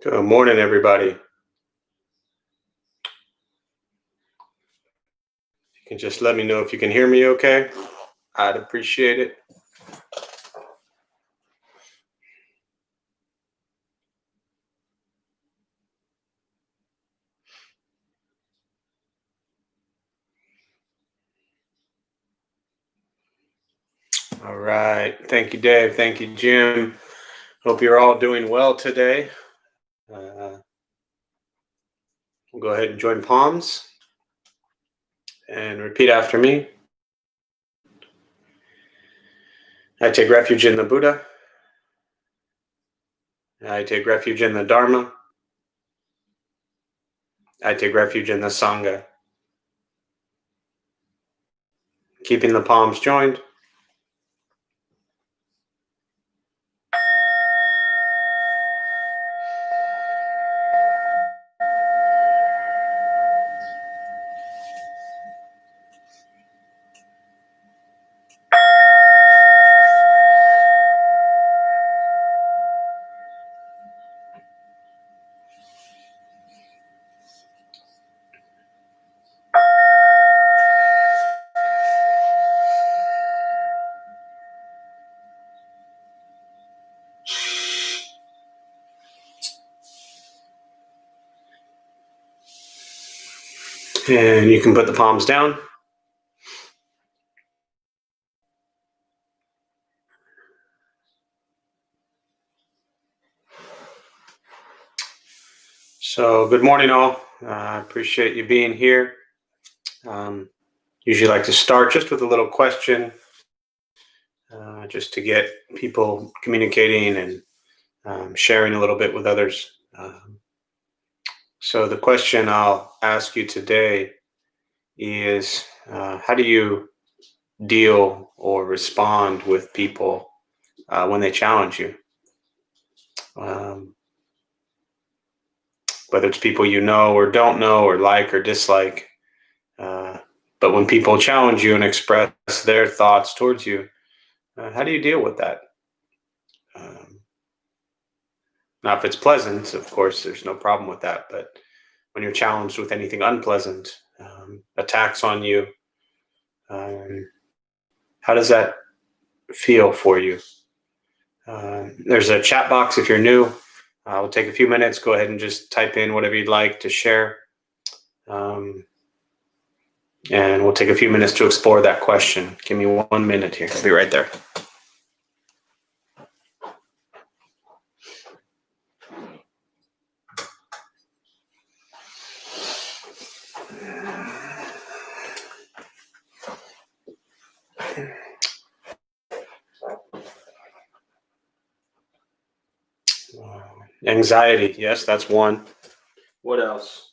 Good morning, everybody. You can just let me know if you can hear me okay. I'd appreciate it. All right. Thank you, Dave. Thank you, Jim. Hope you're all doing well today. We'll go ahead and join palms and repeat after me. I take refuge in the Buddha. I take refuge in the Dharma. I take refuge in the Sangha. Keeping the palms joined. And you can put the palms down. So good morning, all. I appreciate you being here. Usually like to start just with a little question, just to get people communicating and sharing a little bit with others. So the question I'll ask you today is, how do you deal or respond with people when they challenge you? Whether it's people you know or don't know or like or dislike. But when people challenge you and express their thoughts towards you, how do you deal with that? Now, if it's pleasant, of course, there's no problem with that. But when you're challenged with anything unpleasant, attacks on you, how does that feel for you? There's a chat box if you're new. We'll take a few minutes. Go ahead and just type in whatever you'd like to share. And we'll take a few minutes to explore that question. Give me 1 minute here. I'll be right there. Anxiety, yes, that's one. What else?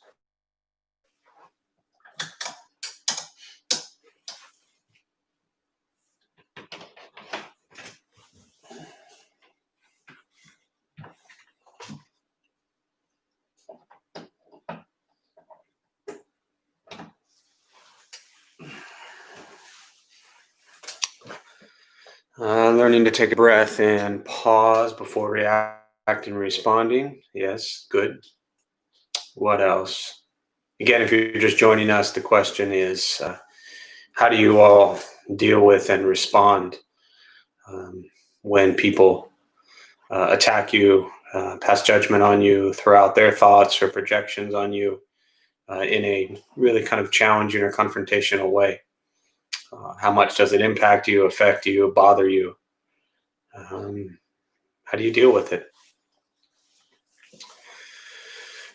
Learning to take a breath and pause before reacting and responding. Yes, good. What else? Again, if you're just joining us, the question is, how do you all deal with and respond when people attack you, pass judgment on you, throw out their thoughts or projections on you in a really kind of challenging or confrontational way? How much does it impact you, affect you, bother you? How do you deal with it?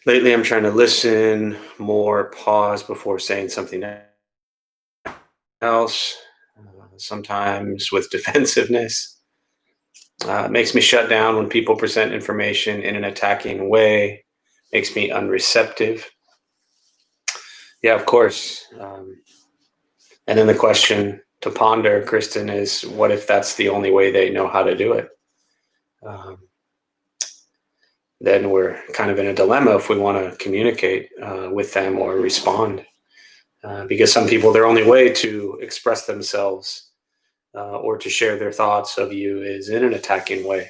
Lately, I'm trying to listen more, pause before saying something else, sometimes with defensiveness. It makes me shut down when people present information in an attacking way, makes me unreceptive. Yeah, of course. And then the question to ponder, Kristen, is what if that's the only way they know how to do it? Then we're kind of in a dilemma if we want to communicate with them or respond. Because some people, their only way to express themselves or to share their thoughts of you is in an attacking way.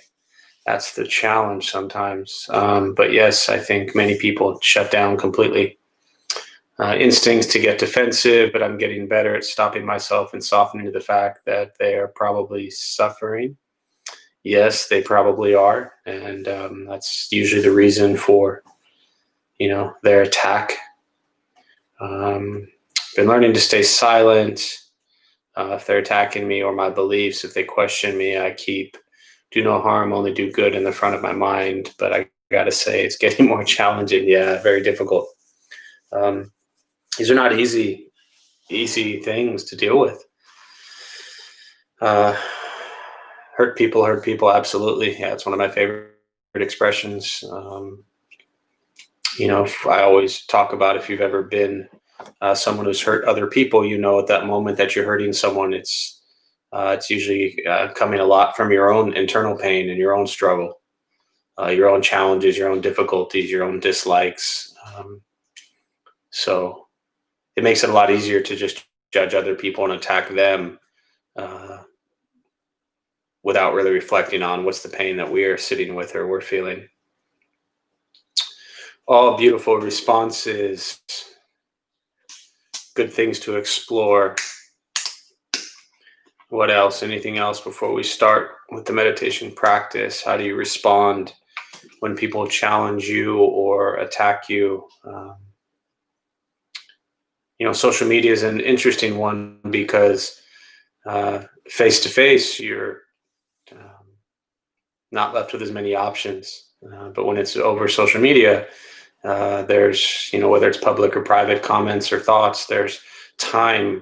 That's the challenge sometimes. But yes, I think many people shut down completely. Instincts to get defensive, but I'm getting better at stopping myself and softening to the fact that they are probably suffering. Yes, they probably are, and that's usually the reason for their attack. Been learning to stay silent. If they're attacking me or my beliefs, if they question me, I keep do no harm, only do good in the front of my mind. But I gotta say, it's getting more challenging. Yeah, very difficult. Um, these are not easy things to deal with. Uh, hurt people, absolutely. Yeah, it's one of my favorite expressions. I always talk about if you've ever been someone who's hurt other people, at that moment that you're hurting someone, it's usually coming a lot from your own internal pain and your own struggle, your own challenges, your own difficulties, your own dislikes. So it makes it a lot easier to just judge other people and attack them uh, without really reflecting on what's the pain that we are sitting with or we're feeling. All beautiful responses, good things to explore. What else? Anything else before we start with the meditation practice? How do you respond when people challenge you or attack you? Social media is an interesting one because face to face, you're not left with as many options. But when it's over social media, there's, whether it's public or private comments or thoughts, there's time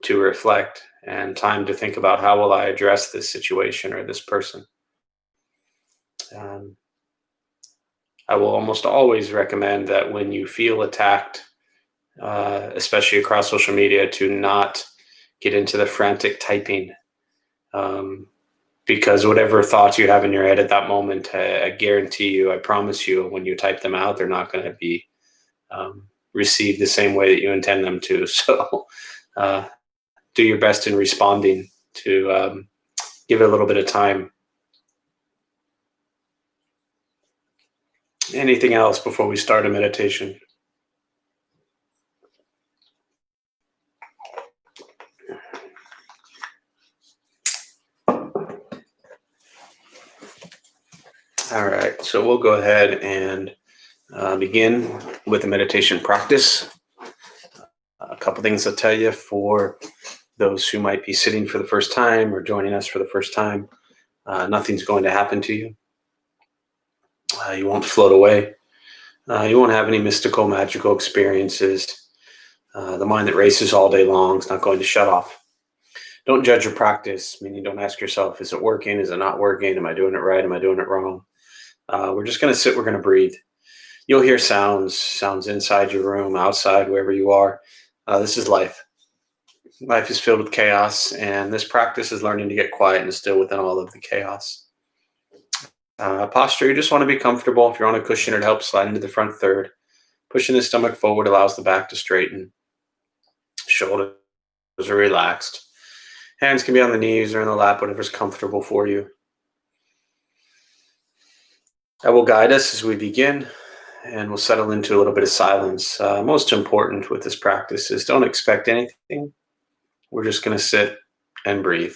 to reflect and time to think about how will I address this situation or this person. Um, I will almost always recommend that when you feel attacked, especially across social media, to not get into the frantic typing. Because whatever thoughts you have in your head at that moment, I guarantee you, I promise you, when you type them out, they're not going to be received the same way that you intend them to. So do your best in responding to give it a little bit of time. Anything else before we start a meditation? All right, so we'll go ahead and begin with the meditation practice. A couple things I'll tell you for those who might be sitting for the first time or joining us for the first time. Nothing's going to happen to you. You won't float away. You won't have any mystical, magical experiences. The mind that races all day long is not going to shut off. Don't judge your practice, meaning don't ask yourself, is it working? Is it not working? Am I doing it right? Am I doing it wrong? We're just going to sit. We're going to breathe. You'll hear sounds inside your room, outside, wherever you are. This is life. Life is filled with chaos, and this practice is learning to get quiet and still within all of the chaos. Posture, you just want to be comfortable. If you're on a cushion, it helps slide into the front third. Pushing the stomach forward allows the back to straighten. Shoulders are relaxed. Hands can be on the knees or in the lap, whatever's comfortable for you. I will guide us as we begin, and we'll settle into a little bit of silence. Most important with this practice is don't expect anything. We're just going to sit and breathe.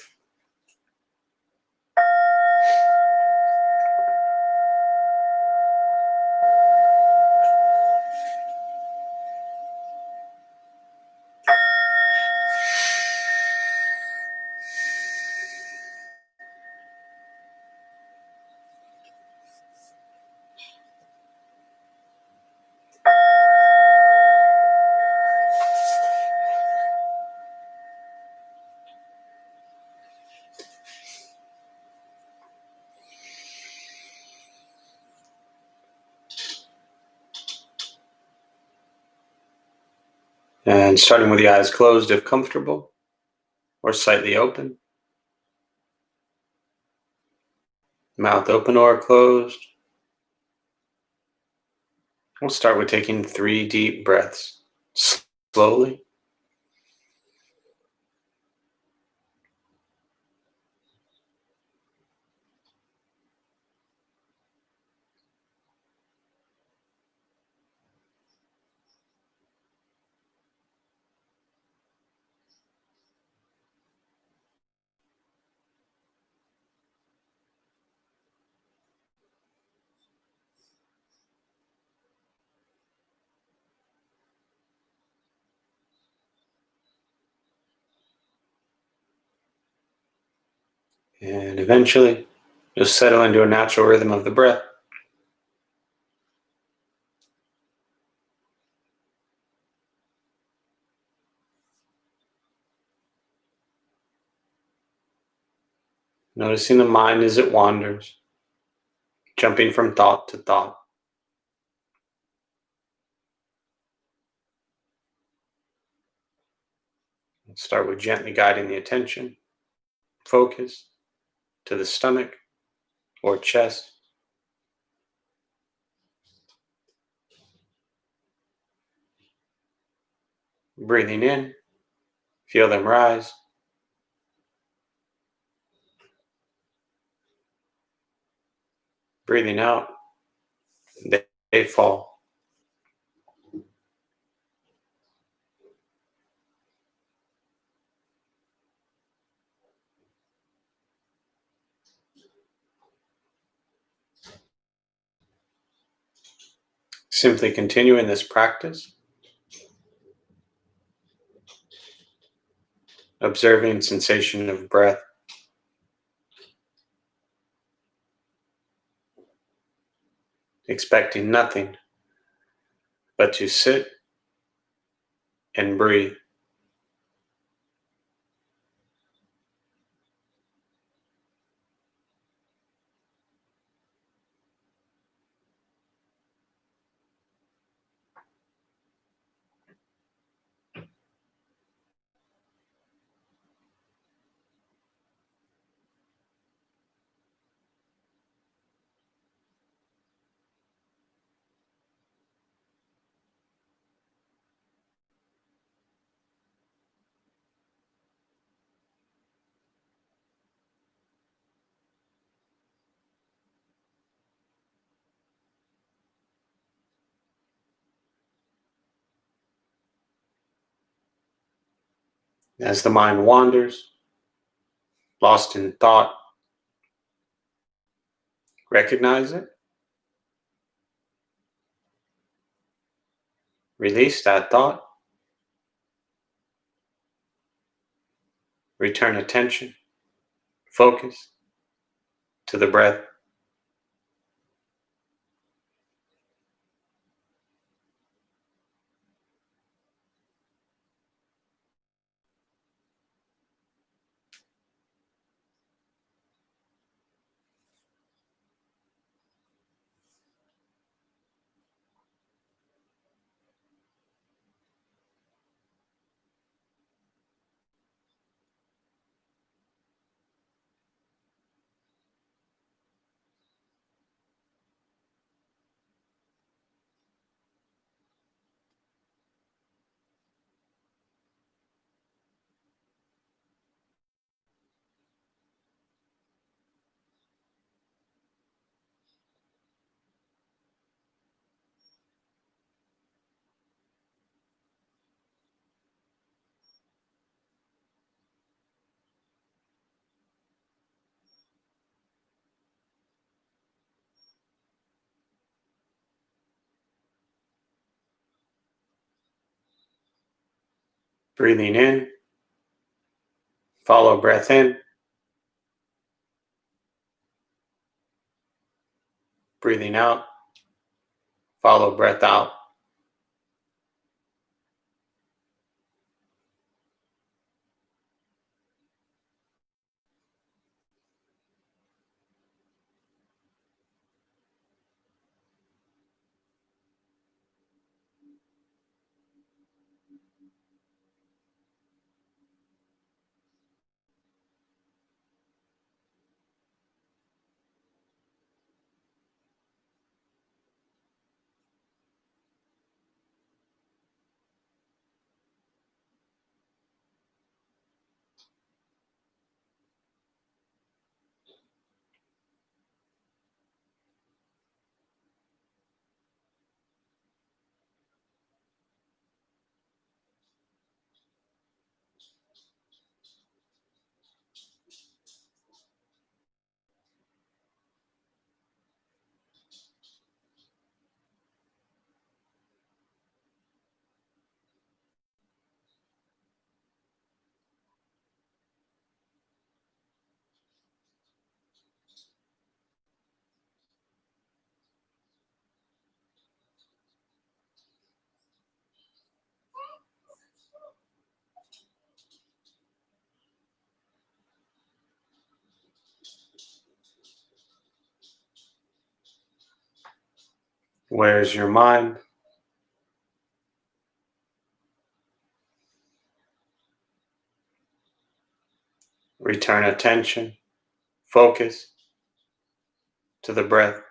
And starting with the eyes closed if comfortable, or slightly open. Mouth open or closed. We'll start with taking 3 deep breaths, slowly. And eventually, you'll settle into a natural rhythm of the breath. Noticing the mind as it wanders, jumping from thought to thought. Let's start with gently guiding the attention, focus to the stomach or chest. Breathing in, feel them rise. Breathing out, they fall. Simply continuing this practice, observing sensation of breath, expecting nothing but to sit and breathe. As the mind wanders, lost in thought, recognize it, release that thought, return attention, focus to the breath. Breathing in, follow breath in, breathing out, follow breath out. Where's your mind? Return attention, focus to the breath.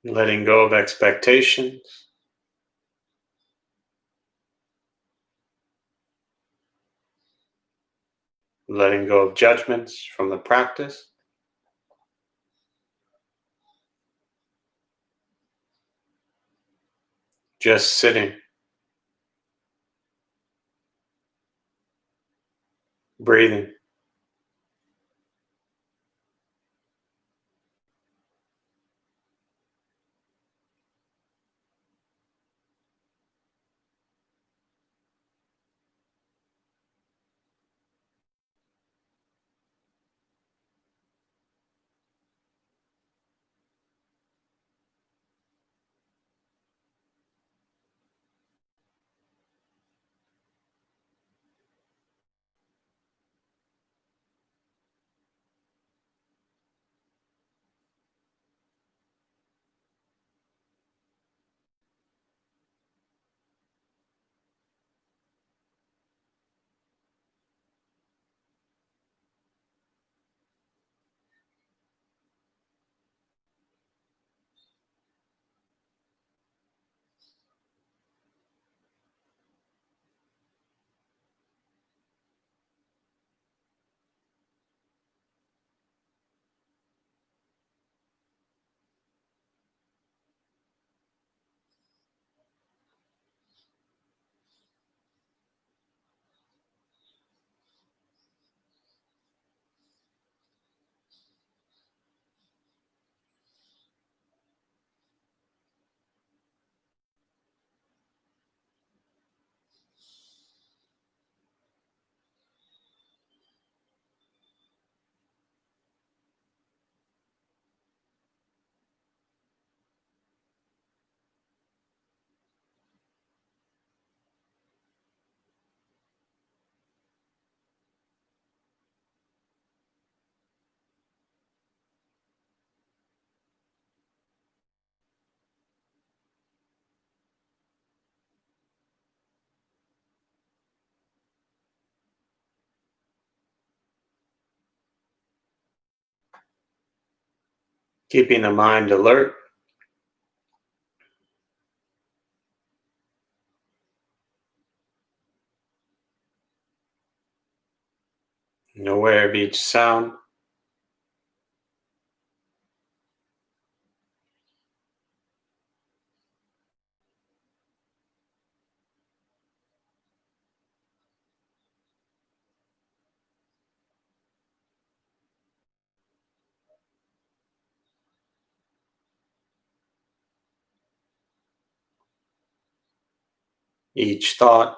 Letting go of expectations, letting go of judgments from the practice, just sitting, breathing. Keeping the mind alert, and aware of each sound, each thought,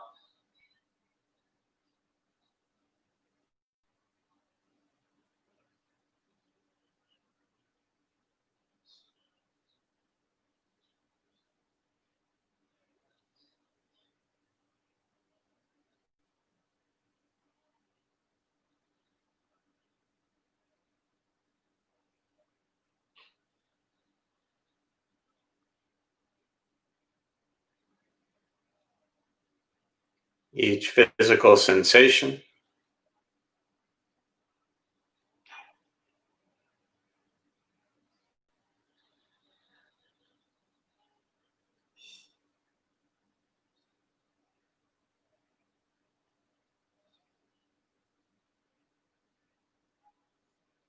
each physical sensation,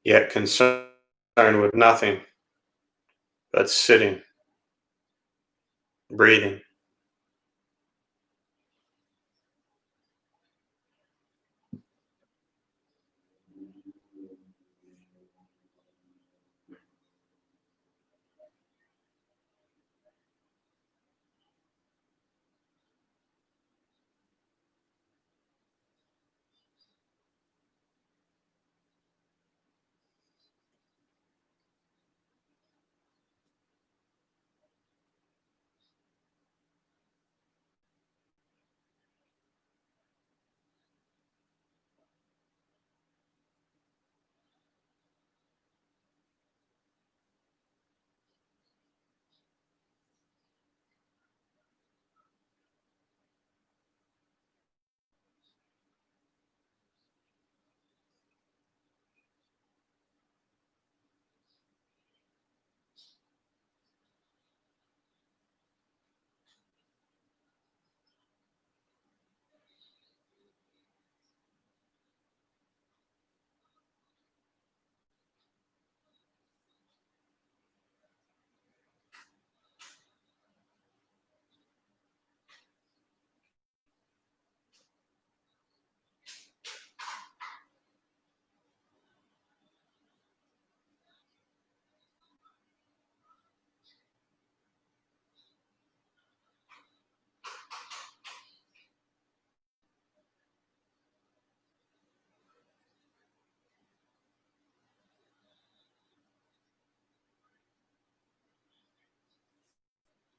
yet concerned with nothing but sitting, breathing.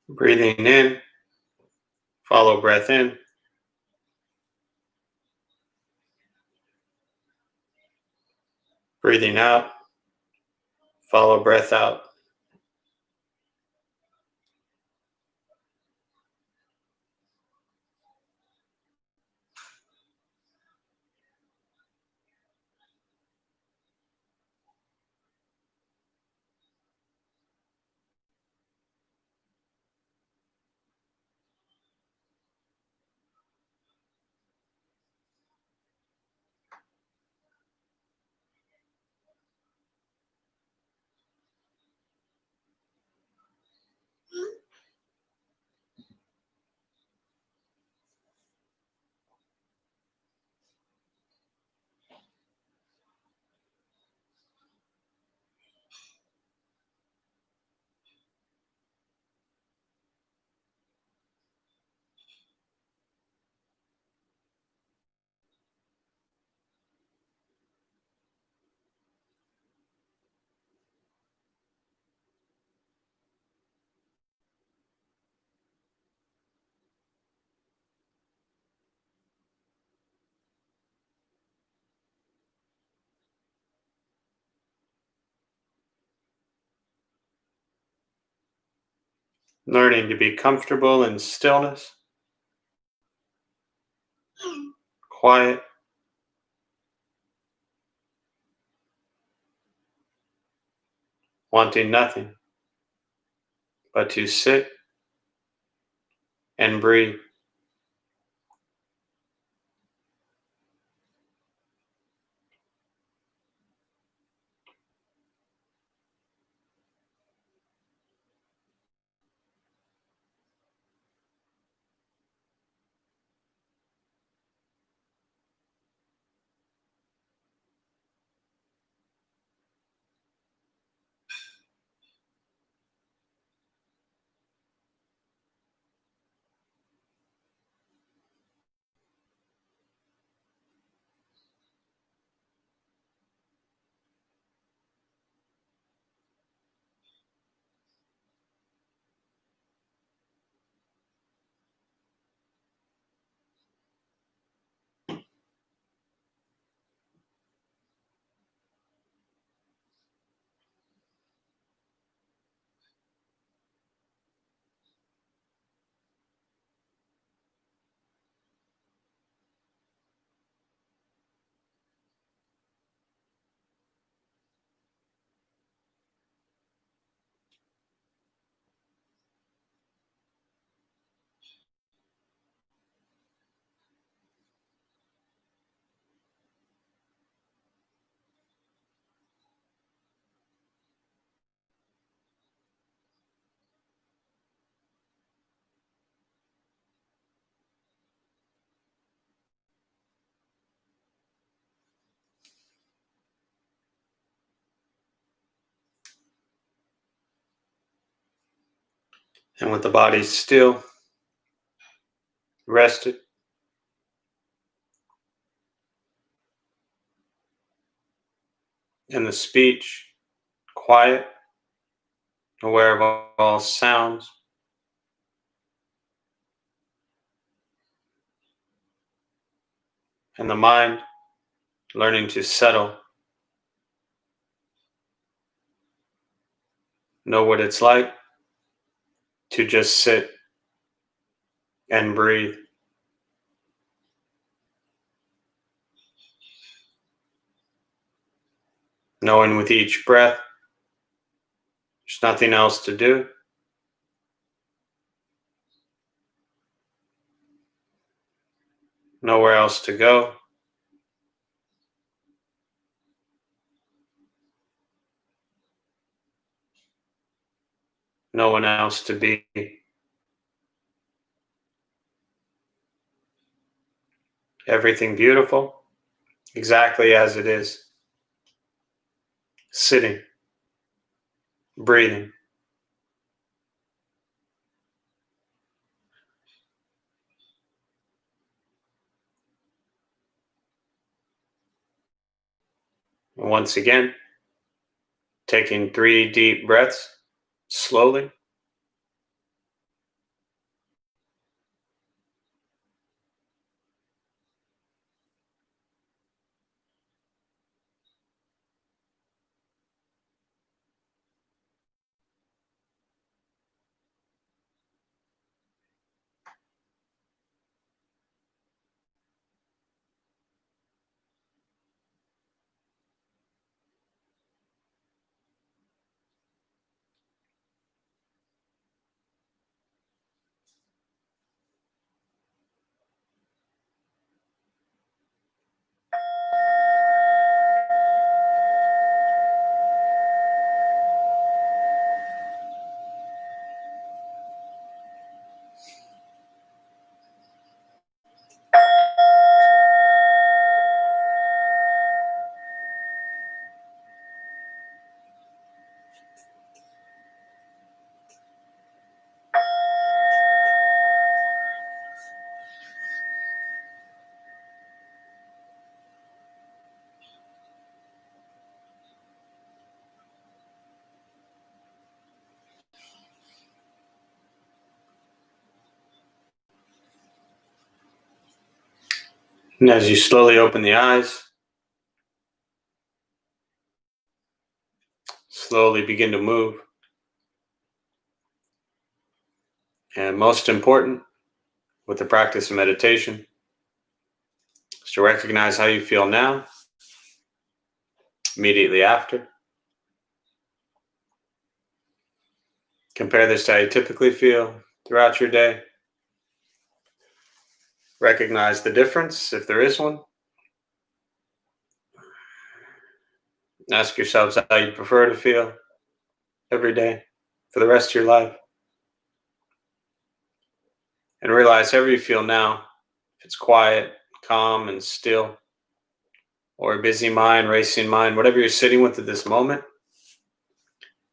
Breathing in, follow breath in. Breathing out, follow breath out. Learning to be comfortable in stillness, quiet, wanting nothing but to sit and breathe. And with the body still, rested, and the speech quiet, aware of all sounds, and the mind learning to settle, know what it's like to just sit and breathe. Knowing with each breath, there's nothing else to do. Nowhere else to go. No one else to be. Everything beautiful, exactly as it is. Sitting, breathing. And once again, taking 3 deep breaths, slowly. And as you slowly open the eyes, slowly begin to move. And most important, with the practice of meditation, is to recognize how you feel now, immediately after. Compare this to how you typically feel throughout your day. Recognize the difference, if there is one. Ask yourselves how you prefer to feel every day for the rest of your life. And realize however you feel now, if it's quiet, calm, and still, or a busy mind, racing mind, whatever you're sitting with at this moment,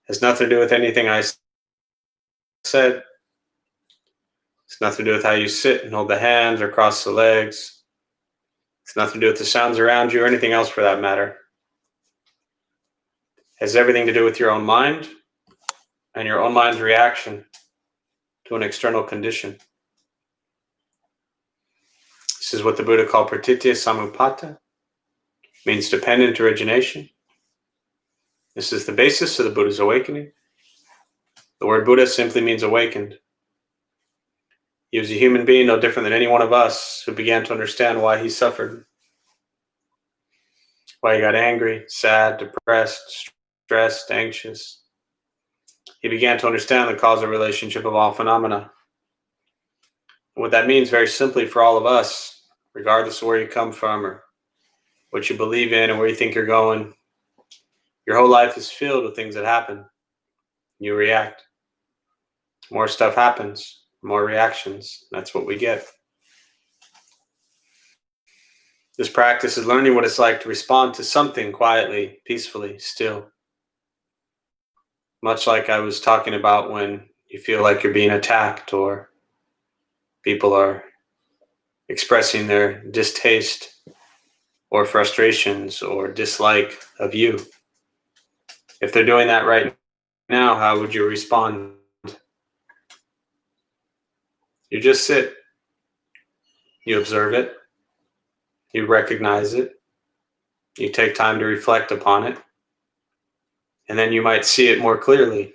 has nothing to do with anything I said. It's nothing to do with how you sit and hold the hands or cross the legs. It's nothing to do with the sounds around you or anything else for that matter. It has everything to do with your own mind and your own mind's reaction to an external condition. This is what the Buddha called pratitya samuppada, means dependent origination. This is the basis of the Buddha's awakening. The word Buddha simply means awakened. He was a human being no different than any one of us who began to understand why he suffered, why he got angry, sad, depressed, stressed, anxious. He began to understand the causal relationship of all phenomena. And what that means very simply for all of us, regardless of where you come from or what you believe in and where you think you're going, your whole life is filled with things that happen. You react. More stuff happens, more reactions. That's what we get. This practice is learning what it's like to respond to something quietly, peacefully, still. Much like I was talking about when you feel like you're being attacked, or people are expressing their distaste or frustrations or dislike of you. If they're doing that right now, how would you respond? You just sit, you observe it, you recognize it, you take time to reflect upon it, and then you might see it more clearly.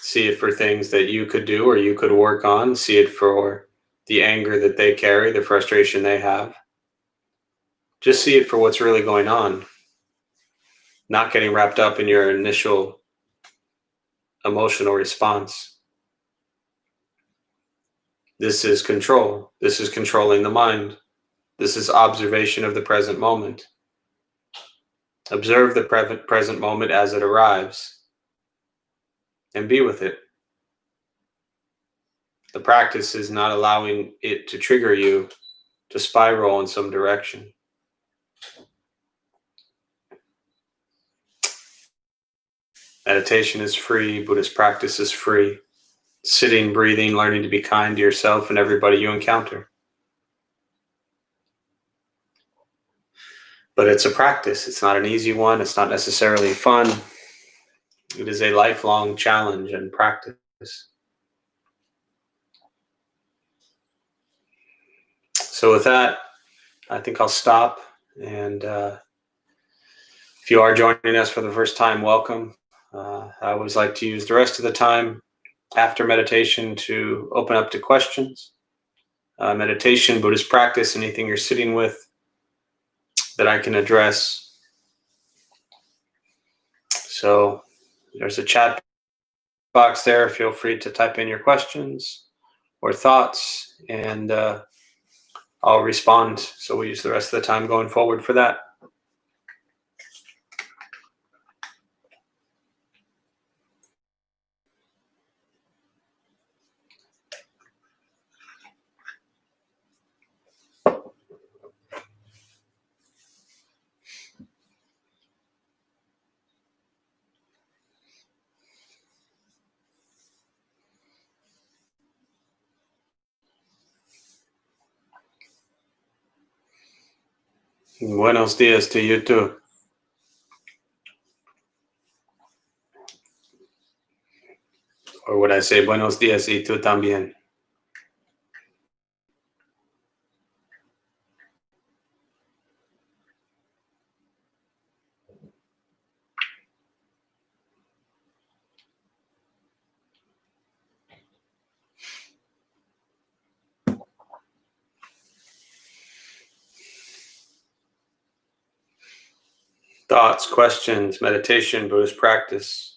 See it for things that you could do or you could work on. See it for the anger that they carry, the frustration they have. Just see it for what's really going on, not getting wrapped up in your initial emotional response. This is control. This is controlling the mind. This is observation of the present moment. Observe the present moment as it arrives and be with it. The practice is not allowing it to trigger you to spiral in some direction. Meditation is free. Buddhist practice is free. Sitting, breathing, learning to be kind to yourself and everybody you encounter. But it's a practice. It's not an easy one. It's not necessarily fun. It is a lifelong challenge and practice. So with that, I think I'll stop. And if you are joining us for the first time, welcome. I always like to use the rest of the time after meditation to open up to questions. Meditation, Buddhist practice, anything you're sitting with that I can address. So there's a chat box there. Feel free to type in your questions or thoughts, and I'll respond. So we'll use the rest of the time going forward for that. Buenos dias to you too. Or would I say buenos dias y tú también? Thoughts, questions, meditation, Buddhist practice.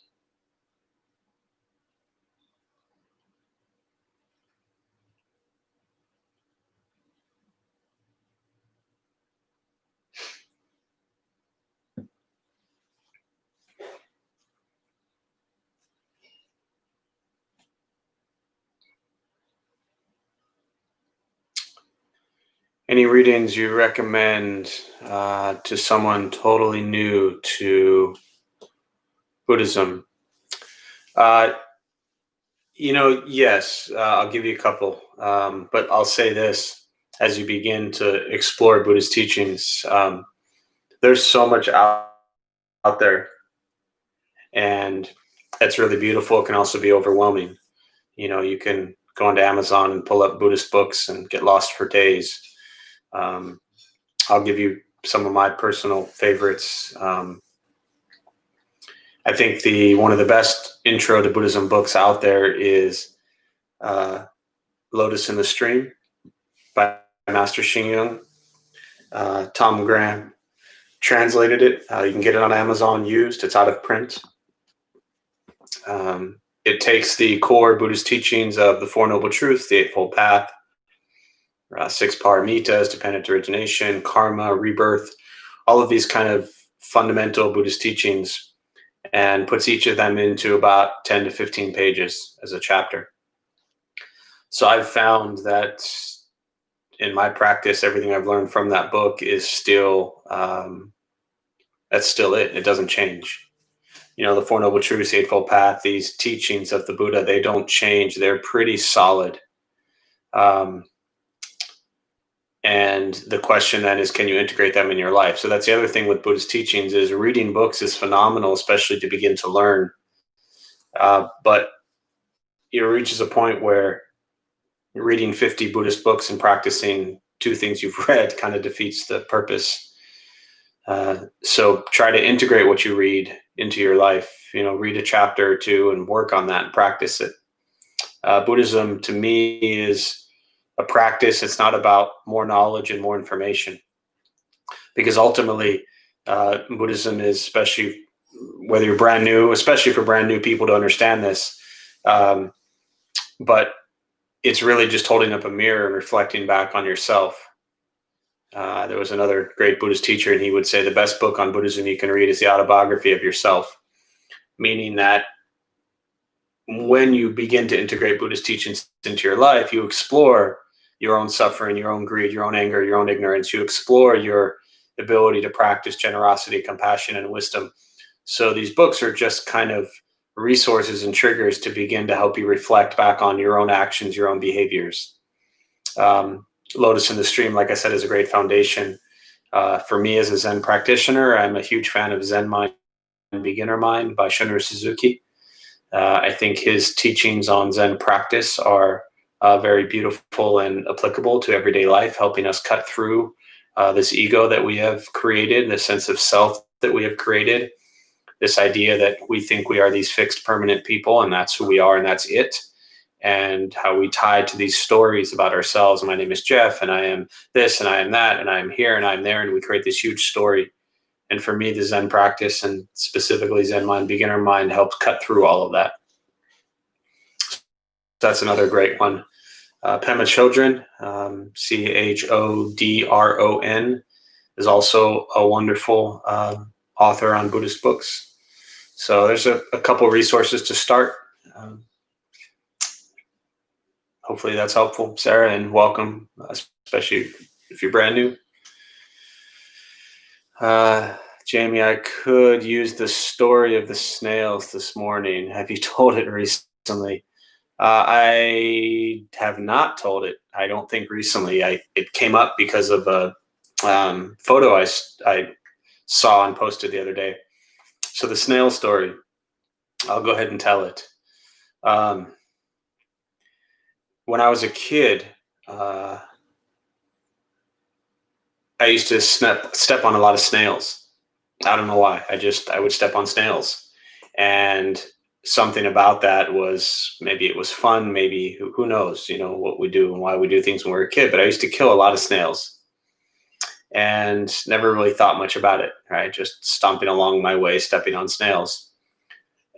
Any readings you recommend to someone totally new to Buddhism? Yes, I'll give you a couple. But I'll say this, as you begin to explore Buddhist teachings, there's so much out there, and it's really beautiful. It can also be overwhelming. You can go onto Amazon and pull up Buddhist books and get lost for days. I'll give you some of my personal favorites. I think one of the best intro to Buddhism books out there is Lotus in the Stream by Master Xing Yun. Tom Graham translated it. You can get it on Amazon used. It's out of print. It takes the core Buddhist teachings of the Four Noble Truths, the Eightfold Path, 6 paramitas, dependent origination, karma, rebirth, all of these kind of fundamental Buddhist teachings, and puts each of them into about 10 to 15 pages as a chapter. So I've found that in my practice, everything I've learned from that book is still, that's still it. It doesn't change. the Four Noble Truths, the Eightfold Path, these teachings of the Buddha, they don't change. They're pretty solid. Um, and the question then is, can you integrate them in your life? So that's the other thing with Buddhist teachings, is reading books is phenomenal, especially to begin to learn. But it reaches a point where reading 50 Buddhist books and practicing two things you've read kind of defeats the purpose. So try to integrate what you read into your life. Read a chapter or two and work on that and practice it. Buddhism to me is a practice. It's not about more knowledge and more information, because ultimately Buddhism is, especially whether you're brand new, especially for brand new people to understand this, but it's really just holding up a mirror and reflecting back on yourself. There was another great Buddhist teacher, and he would say the best book on Buddhism you can read is the autobiography of yourself, meaning that when you begin to integrate Buddhist teachings into your life, you explore your own suffering, your own greed, your own anger, your own ignorance. You explore your ability to practice generosity, compassion, and wisdom. So these books are just kind of resources and triggers to begin to help you reflect back on your own actions, your own behaviors. Lotus in the Stream, like I said, is a great foundation. For me as a Zen practitioner, I'm a huge fan of Zen Mind and Beginner Mind by Shunryu Suzuki. I think his teachings on Zen practice are very beautiful and applicable to everyday life, helping us cut through this ego that we have created, the sense of self that we have created, this idea that we think we are these fixed, permanent people, and that's who we are, and that's it. And how we tie to these stories about ourselves. My name is Jeff, and I am this, and I am that, and I am here, and I'm there, and we create this huge story. And for me, the Zen practice, and specifically Zen Mind, Beginner Mind, helps cut through all of that. That's another great one. Pema Chodron, Chodron, is also a wonderful author on Buddhist books. So there's a couple resources to start. Hopefully that's helpful, Sarah, and welcome, especially if you're brand new. Jamie, I could use the story of the snails this morning. Have you told it recently? I have not told it. I don't think recently. It came up because of a photo I saw and posted the other day. So the snail story, I'll go ahead and tell it. When I was a kid, I used to step on a lot of snails. I don't know why. I would step on snails, and something about that was, maybe it was fun, maybe who knows, what we do and why we do things when we're a kid. But I used to kill a lot of snails and never really thought much about it, right? Just stomping along my way, stepping on snails.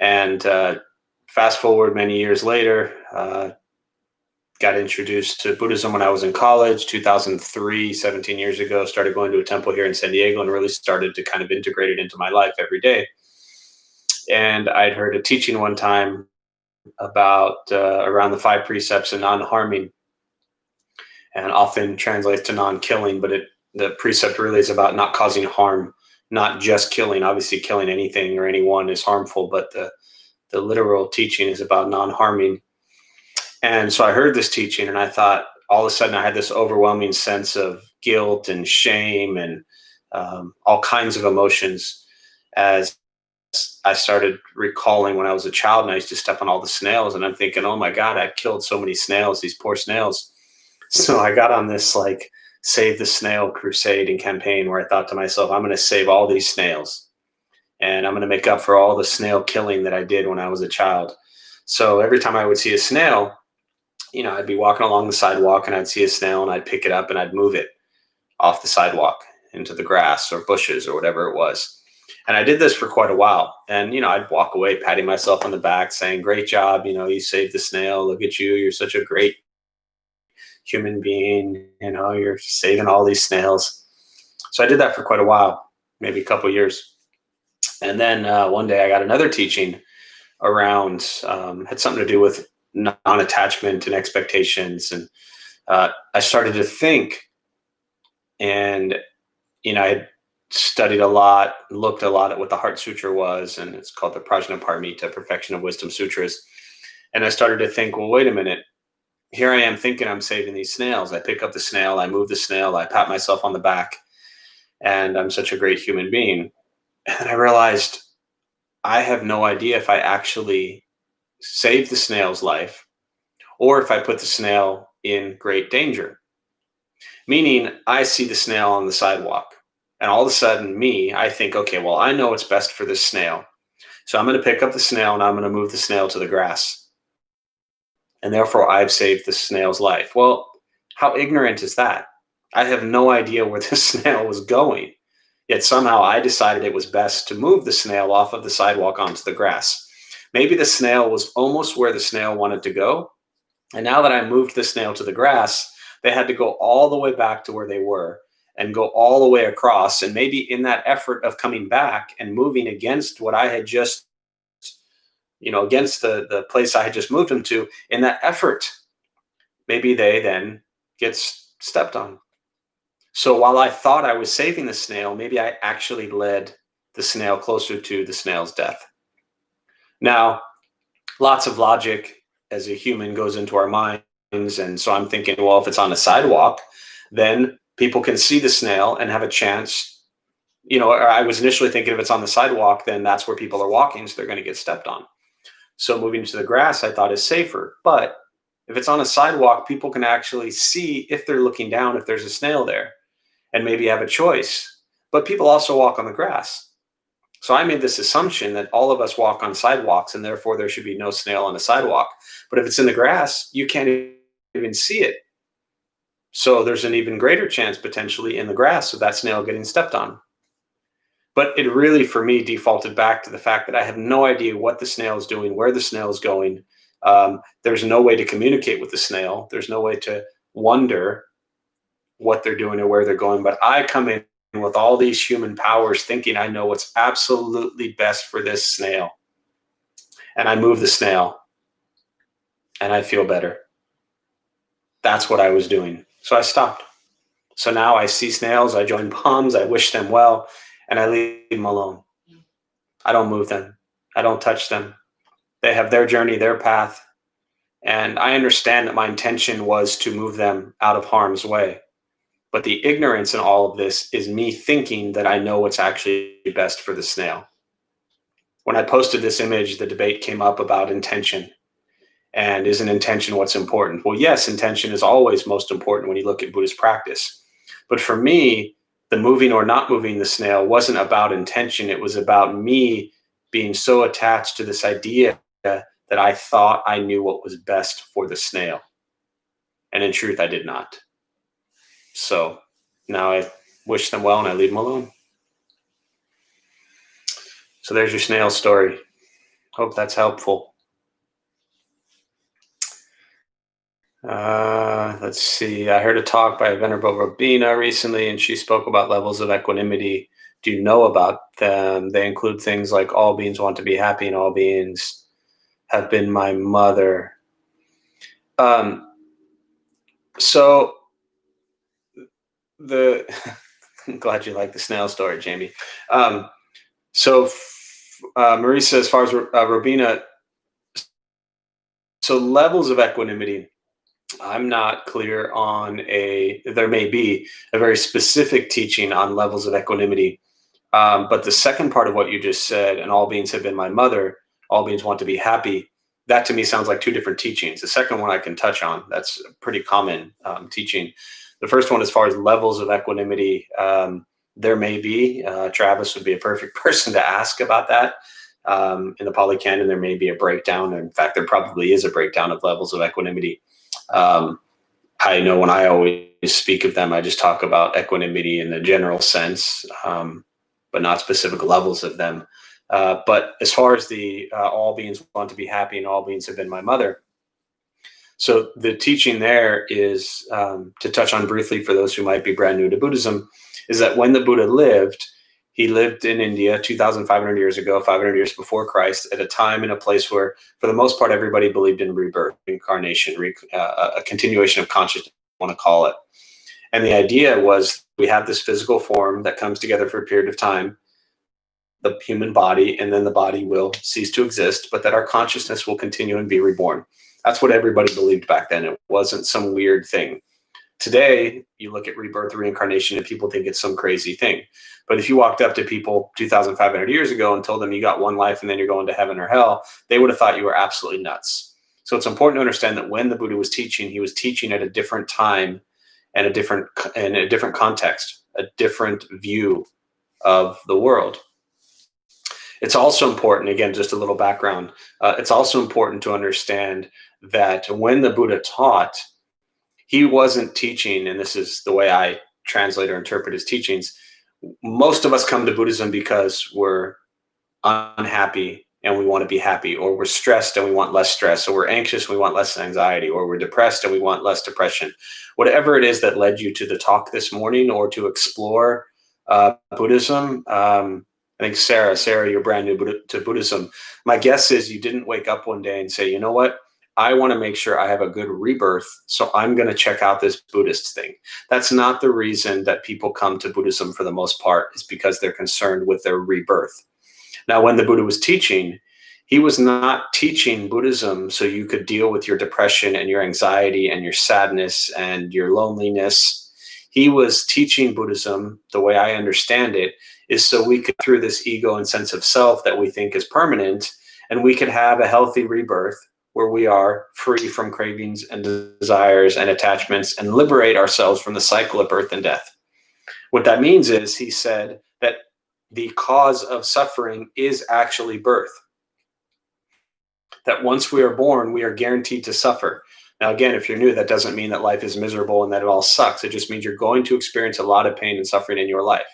And fast forward many years later, got introduced to Buddhism when I was in college, 2003, 17 years ago, started going to a temple here in San Diego and really started to kind of integrate it into my life every day. And I'd heard a teaching one time about around the 5 precepts of non-harming, and often translates to non-killing, but the precept really is about not causing harm, not just killing. Obviously, killing anything or anyone is harmful, but the literal teaching is about non-harming. And so I heard this teaching, and I thought, all of a sudden I had this overwhelming sense of guilt and shame and all kinds of emotions as I started recalling when I was a child and I used to step on all the snails, and I'm thinking, oh my God, I've killed so many snails, these poor snails. So I got on this like save the snail crusade and campaign where I thought to myself, I'm going to save all these snails and I'm going to make up for all the snail killing that I did when I was a child. So every time I would see a snail, I'd be walking along the sidewalk and I'd see a snail and I'd pick it up and I'd move it off the sidewalk into the grass or bushes or whatever it was. And I did this for quite a while. And, I'd walk away patting myself on the back saying, great job. You saved the snail. Look at you. You're such a great human being. You're saving all these snails. So I did that for quite a while, maybe a couple of years. And then one day I got another teaching around, had something to do with non-attachment and expectations. And I started to think, and, I studied a lot, looked a lot at what the Heart Sutra was, and it's called the Prajnaparamita, Perfection of Wisdom Sutras. And I started to think, well, wait a minute. Here I am thinking I'm saving these snails. I pick up the snail, I move the snail, I pat myself on the back, and I'm such a great human being. And I realized I have no idea if I actually saved the snail's life or if I put the snail in great danger. Meaning, I see the snail on the sidewalk, and all of a sudden, I think, okay, well, I know what's best for this snail. So I'm going to pick up the snail and I'm going to move the snail to the grass. And therefore, I've saved the snail's life. Well, how ignorant is that? I have no idea where the snail was going. Yet somehow I decided it was best to move the snail off of the sidewalk onto the grass. Maybe the snail was almost where the snail wanted to go. And now that I moved the snail to the grass, they had to go all the way back to where they were and go all the way across. And maybe in that effort of coming back and moving against what I had just, against the place I had just moved them to, in that effort, maybe they then get stepped on. So while I thought I was saving the snail, maybe I actually led the snail closer to the snail's death. Now, lots of logic as a human goes into our minds. And so I'm thinking, well, if it's on a sidewalk, then people can see the snail and have a chance. Or I was initially thinking if it's on the sidewalk, then that's where people are walking, so they're going to get stepped on. So moving to the grass, I thought is safer. But if it's on a sidewalk, people can actually see if they're looking down, if there's a snail there, and maybe have a choice. But people also walk on the grass. So I made this assumption that all of us walk on sidewalks and therefore there should be no snail on the sidewalk. But if it's in the grass, you can't even see it. So there's an even greater chance potentially in the grass of that snail getting stepped on. But it really, for me, defaulted back to the fact that I have no idea what the snail is doing, where the snail is going. There's no way to communicate with the snail. There's no way to wonder what they're doing or where they're going. But I come in with all these human powers thinking I know what's absolutely best for this snail. And I move the snail and I feel better. That's what I was doing. So I stopped. So now I see snails, I join palms, I wish them well, and I leave them alone. I don't move them. I don't touch them. They have their journey, their path. And I understand that my intention was to move them out of harm's way. But the ignorance in all of this is me thinking that I know what's actually best for the snail. When I posted this image, the debate came up about intention. And isn't intention what's important? Well, yes, intention is always most important when you look at Buddhist practice. But for me, the moving or not moving the snail wasn't about intention. It was about me being so attached to this idea that I thought I knew what was best for the snail. And in truth, I did not. So now I wish them well and I leave them alone. So there's your snail story. Hope that's helpful. Let's see. I heard a talk by Venerable Robina recently, and she spoke about levels of equanimity. Do you know about them? They include things like all beings want to be happy and all beings have been my mother. So I'm glad you like the snail story, Jamie. Marisa, as far as Robina, so levels of equanimity, I'm not clear on there may be a very specific teaching on levels of equanimity. But the second part of what you just said, and all beings have been my mother, all beings want to be happy, that to me sounds like two different teachings. The second one I can touch on. That's a pretty common teaching. The first one, as far as levels of equanimity, there may be. Travis would be a perfect person to ask about that. In the Pali Canon, there may be a breakdown. In fact, there probably is a breakdown of levels of equanimity. I know when I always speak of them, I just talk about equanimity in the general sense, but not specific levels of them. But as far as the all beings want to be happy and all beings have been my mother. So the teaching there is, to touch on briefly for those who might be brand new to Buddhism, is that when the Buddha lived, he lived in India 2,500 years ago, 500 years before Christ, at a time and a place where, for the most part, everybody believed in rebirth, reincarnation, a continuation of consciousness, want to call it. And the idea was we have this physical form that comes together for a period of time, the human body, and then the body will cease to exist, but that our consciousness will continue and be reborn. That's what everybody believed back then. It wasn't some weird thing. Today, you look at rebirth, reincarnation, and people think it's some crazy thing. But if you walked up to people 2,500 years ago and told them you got one life and then you're going to heaven or hell, they would have thought you were absolutely nuts. So it's important to understand that when the Buddha was teaching, he was teaching at a different time and a different context, a different view of the world. It's also important, again, just a little background, it's also important to understand that when the Buddha taught, he wasn't teaching, and this is the way I translate or interpret his teachings. Most of us come to Buddhism because we're unhappy and we want to be happy, or we're stressed and we want less stress, or we're anxious and we want less anxiety, or we're depressed and we want less depression. Whatever it is that led you to the talk this morning or to explore Buddhism, I think Sarah, you're brand new to Buddhism. My guess is you didn't wake up one day and say, you know what? I want to make sure I have a good rebirth, so I'm going to check out this Buddhist thing. That's not the reason that people come to Buddhism for the most part, is because they're concerned with their rebirth. Now, when the Buddha was teaching, he was not teaching Buddhism so you could deal with your depression and your anxiety and your sadness and your loneliness. He was teaching Buddhism, the way I understand it, is so we could, through this ego and sense of self that we think is permanent, and we could have a healthy rebirth where we are free from cravings and desires and attachments and liberate ourselves from the cycle of birth and death. What that means is, he said that the cause of suffering is actually birth. That once we are born, we are guaranteed to suffer. Now, again, if you're new, that doesn't mean that life is miserable and that it all sucks. It just means you're going to experience a lot of pain and suffering in your life.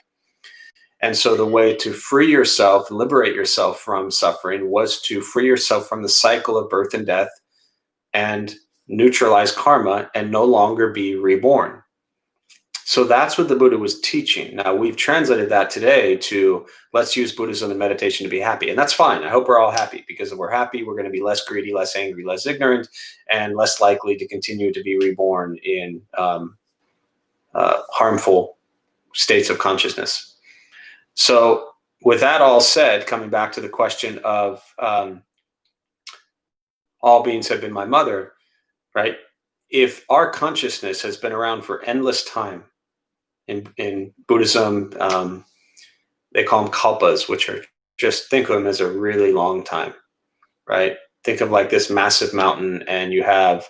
And so the way to free yourself, liberate yourself from suffering, was to free yourself from the cycle of birth and death and neutralize karma and no longer be reborn. So that's what the Buddha was teaching. Now, we've translated that today to, let's use Buddhism and meditation to be happy. And that's fine. I hope we're all happy, because if we're happy, we're going to be less greedy, less angry, less ignorant, and less likely to continue to be reborn in harmful states of consciousness. So with that all said, coming back to the question of all beings have been my mother, right? If our consciousness has been around for endless time, in Buddhism, they call them kalpas, which are, just think of them as a really long time, right? Think of like this massive mountain, and you have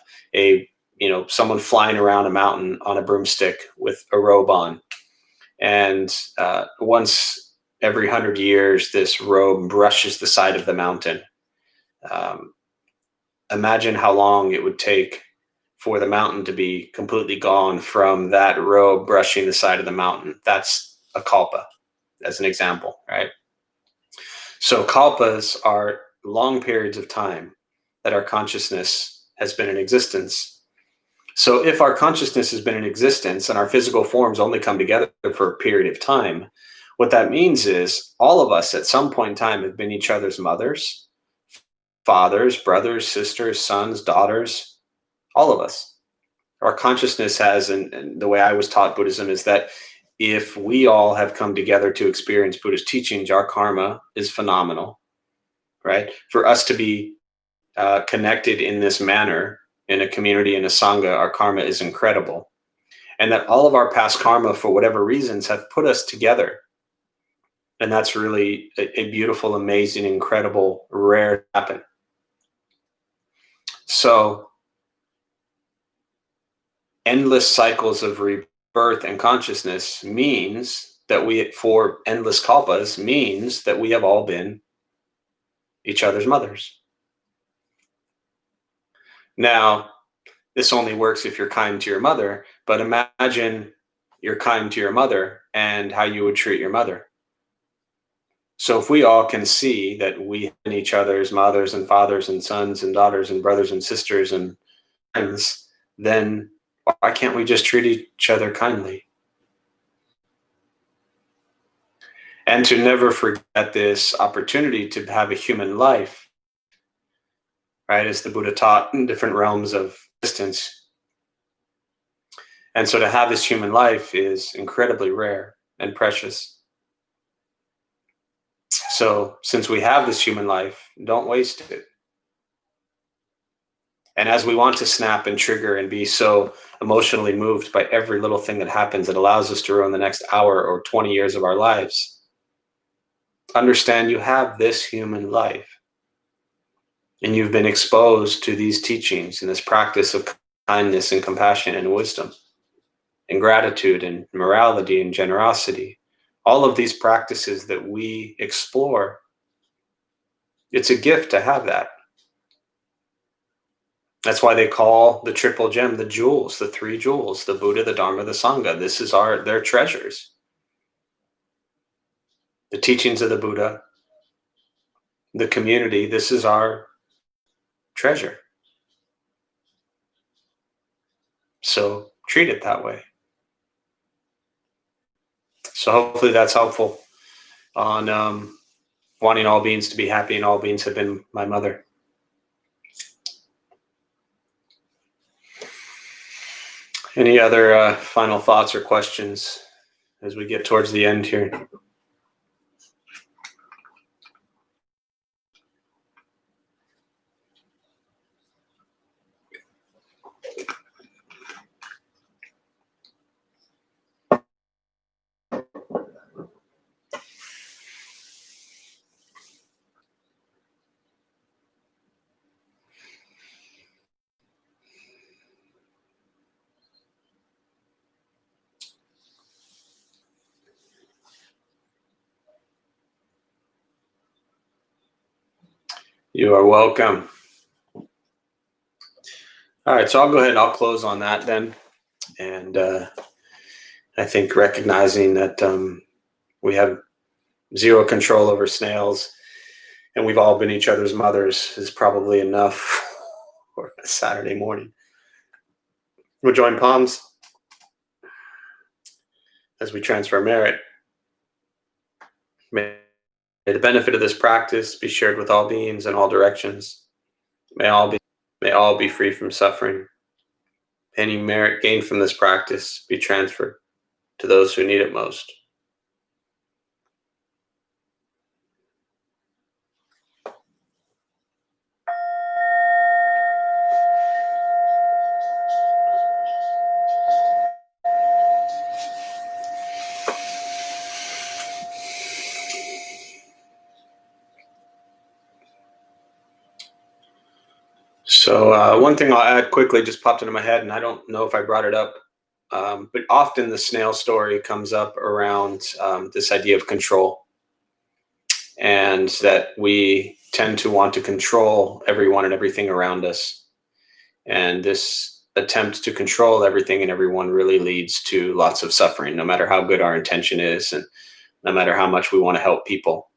someone flying around a mountain on a broomstick with a robe on. And once every 100 years, this robe brushes the side of the mountain. Imagine how long it would take for the mountain to be completely gone from that robe brushing the side of the mountain. That's a kalpa, as an example, right? So kalpas are long periods of time that our consciousness has been in existence. So if our consciousness has been in existence and our physical forms only come together for a period of time, what that means is all of us at some point in time have been each other's mothers, fathers, brothers, sisters, sons, daughters, all of us. Our consciousness has, and the way I was taught Buddhism is that if we all have come together to experience Buddhist teachings, our karma is phenomenal, right? For us to be connected in this manner, in a community, in a sangha, our karma is incredible. And that all of our past karma, for whatever reasons, have put us together. And that's really a beautiful, amazing, incredible, rare to happen. So endless cycles of rebirth and consciousness means that for endless kalpas, means that we have all been each other's mothers. Now, this only works if you're kind to your mother, but imagine you're kind to your mother and how you would treat your mother. So if we all can see that we are each other's mothers and fathers and sons and daughters and brothers and sisters and friends, then why can't we just treat each other kindly? And to never forget this opportunity to have a human life, right? As the Buddha taught in different realms of existence, And so to have this human life is incredibly rare and precious. So since we have this human life, don't waste it. And as we want to snap and trigger and be so emotionally moved by every little thing that happens that allows us to ruin the next hour or 20 years of our lives, understand you have this human life. And you've been exposed to these teachings and this practice of kindness and compassion and wisdom and gratitude and morality and generosity. All of these practices that we explore, it's a gift to have that. That's why they call the triple gem the jewels, the three jewels, the Buddha, the Dharma, the Sangha. This is their treasures. The teachings of the Buddha, the community, this is our treasure. So treat it that way. So hopefully that's helpful on wanting all beings to be happy, and all beings have been my mother. Any other final thoughts or questions as we get towards the end here? You are welcome. All right, so I'll go ahead and I'll close on that then. And I think recognizing that we have zero control over snails and we've all been each other's mothers is probably enough for a Saturday morning. We'll join palms as we transfer merit. May the benefit of this practice be shared with all beings in all directions. May all be free from suffering. Any merit gained from this practice be transferred to those who need it most. So one thing I'll add quickly just popped into my head, and I don't know if I brought it up, but often the snail story comes up around this idea of control, and that we tend to want to control everyone and everything around us. And this attempt to control everything and everyone really leads to lots of suffering, no matter how good our intention is and no matter how much we want to help people.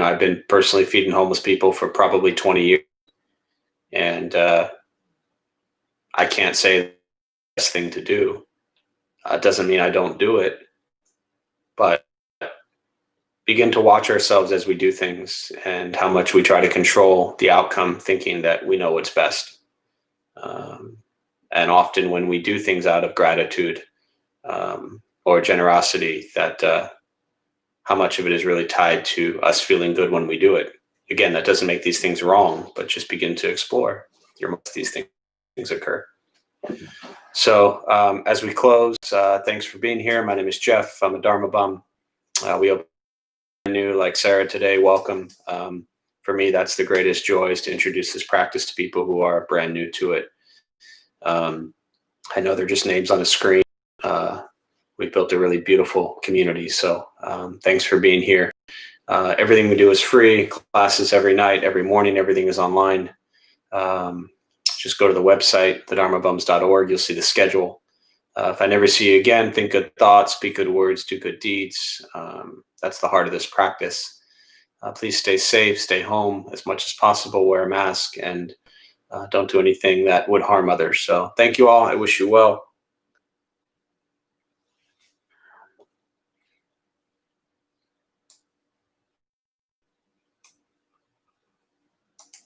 I've been personally feeding homeless people for probably 20 years. And I can't say the best thing to do. It doesn't mean I don't do it. But begin to watch ourselves as we do things and how much we try to control the outcome, thinking that we know what's best. And often when we do things out of gratitude or generosity, that how much of it is really tied to us feeling good when we do it. Again, that doesn't make these things wrong, but just begin to explore these things occur. So as we close, thanks for being here. My name is Jeff. I'm a Dharma bum. We open new like Sarah today. Welcome. For me, that's the greatest joy, is to introduce this practice to people who are brand new to it. I know they're just names on a screen. We've built a really beautiful community. So thanks for being here. Everything we do is free. Classes every night, every morning, everything is online. Just go to the website, thedharmabums.org. You'll see the schedule. If I never see you again, think good thoughts, speak good words, do good deeds. That's the heart of this practice. Please stay safe, stay home as much as possible, wear a mask, and don't do anything that would harm others. So thank you all. I wish you well.